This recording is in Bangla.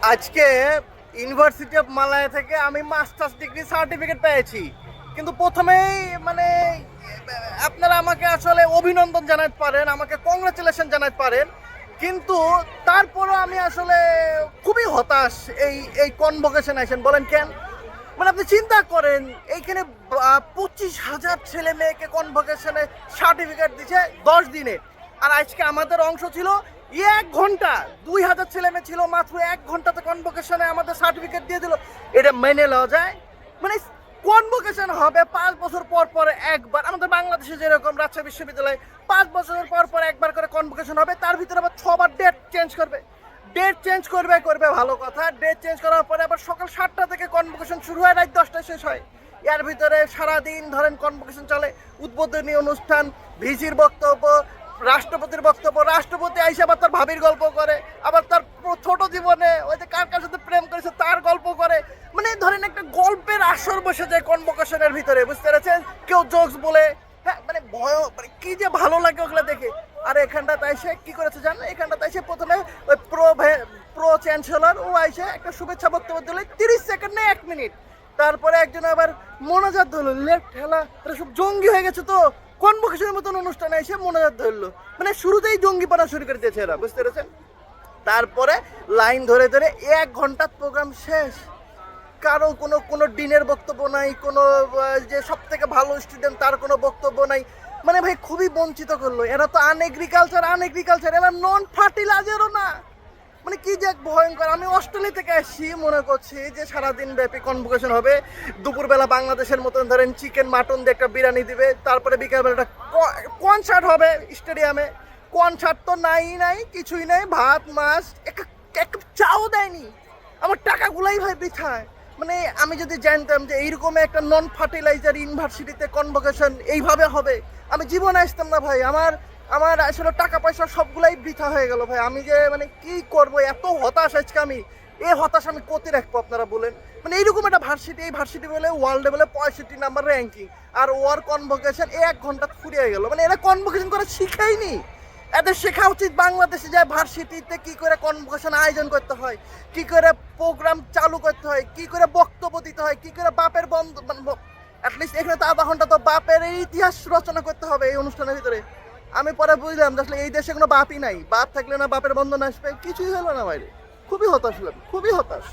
আজকে ইউনিভার্সিটি অফ মালয়া থেকে আমি মাস্টার্স ডিগ্রি সার্টিফিকেট পেয়েছি, কিন্তু প্রথমেই মানে আপনারা আমাকে আসলে অভিনন্দন জানাতে পারেন, আমাকে কংগ্রাচুলেশন জানাতে পারেন, কিন্তু তারপরও আমি আসলে খুবই হতাশ। এই কনভোকেশন আছেন বলেন কেন? মানে আপনি চিন্তা করেন, এইখানে 25,000 ছেলে মেয়েকে কনভোকেশনে সার্টিফিকেট দিচ্ছে 10 দিনে, আর আজকে আমাদের অংশ ছিল 1 ঘন্টা। 2,000 ছেলে মেয়ে ছিল, মাত্র 1 ঘন্টাতে কনভোকেশনে আমাদের সার্টিফিকেট দিয়ে দিল। এটা মেনে নেওয়া যায়? মানে কনভোকেশন হবে 5 বছর পর পর একবার, আমাদের বাংলাদেশে যেরকম রাজশাহী বিশ্ববিদ্যালয় 5 বছর পর পর একবার করে কনভোকেশন হবে, তার ভিতরে আবার 6বার ডেট চেঞ্জ করবে। ডেট চেঞ্জ করবে ভালো কথা, ডেট চেঞ্জ করার পরে আবার সকাল 7টা থেকে কনভোকেশন শুরু হয়, রাত 10টায় শেষ হয়। এর ভিতরে সারাদিন ধরেন কনভোকেশন চলে, উদ্বোধনী অনুষ্ঠান, ভিসির বক্তব্য, রাষ্ট্রপতির বক্তব্য, রাষ্ট্রপতি আইসে আবার তার ভাবির গল্প করে, আবার তার ছোট জীবনে ওই যে কার কার সাথে প্রেম করেছে তার গল্প করে। মানে ধরেন একটা গল্পের আসর বসে যায় কনভোকেশনের ভিতরে, বুঝতে পেরেছেন? কেউ জোকস বলে, হ্যাঁ মানে ভয়, মানে কি যে ভালো লাগে ওগুলো দেখে। আর এখানটাতে এসে কি করেছে জানেন? এখানটাতে এসে প্রথমে ওই প্রো চ্যান্সেলর ও আইসে একটা শুভেচ্ছা বক্তব্য দিল 30 সেকেন্ড না 1 মিনিট। তারপরে একজন আবার মোনাজাত ধরলো, লেফট হেলা, এটা সব জঙ্গি হয়ে গেছে তো। কনভোকেশনের মতন অনুষ্ঠানে এসে মোনাজাত ধরলো, মানে শুরুতেই জঙ্গিপানা শুরু করে দিয়েছে এরা, বুঝতে পেরেছেন? তারপরে লাইন ধরে ধরে 1 ঘন্টার প্রোগ্রাম শেষ, কারো কোনো কোনো ডিনের বক্তব্য নাই, কোনো যে সব থেকে ভালো স্টুডেন্ট তার কোনো বক্তব্য নাই। মানে ভাই খুবই বঞ্চিত করলো। এরা তো আনএগ্রিকালচার, এরা নন ফার্টিলাইজারও না। মানে কি যে এক ভয়ঙ্কর। আমি অস্ট্রেলিয়া থেকে আসছি, মনে করছি যে সারাদিন ব্যাপী কনভোকেশন হবে, দুপুরবেলা বাংলাদেশের মতন ধরেন চিকেন মাটন দিয়ে একটা বিরিয়ানি দিবে, তারপরে বিকালবেলা একটা কনসার্ট হবে স্টেডিয়ামে। কনসার্ট তো নাই, কিছুই নাই, ভাত মাছ এক এক চাও দেয়নি। আমার টাকাগুলাই ভাই বৃথায়। মানে আমি যদি জানতাম যে এইরকম একটা নন ফার্টিলাইজার ইউনিভার্সিটিতে কনভোকেশন এইভাবে হবে, আমি জীবনে আসতাম না ভাই। আমার আসলে টাকা পয়সা সবগুলাই বৃথা হয়ে গেল ভাই। আমি যে মানে কি করব, এত হতাশ আজকে আমি। এই হতাশ আমি কোথায় রাখবো আপনারা বলেন? মানে এইরকম একটা ভার্সিটি, এই ভার্সিটি বলে ওয়ার্ল্ডে বলে 65 নাম্বার র্যাঙ্কিং, আর ওয়ার কনভোকেশন 1 ঘন্টা ফুরিয়ে গেল। মানে এরা কনভোকেশন করে শিখায়নি। এদের শেখা উচিত বাংলাদেশে যায় ভার্সিটিতে কি করে কনভোকেশন আয়োজন করতে হয়, কি করে প্রোগ্রাম চালু করতে হয়, কি করে বক্তব্য দিতে হয়, কি করে বাপের বন্ধ মানে অ্যাটলিস্ট এখানে তো আধা ঘন্টা তো বাপের ইতিহাস রচনা করতে হবে এই অনুষ্ঠানের ভিতরে। আমি পরে বুঝলাম যে আসলে এই দেশে কোনো বাপই নাই, বাপ থাকলে না বাপের বন্ধন আসবে, কিছুই হলো না বাইরে। খুবই হতাশ হলাম, খুবই হতাশ।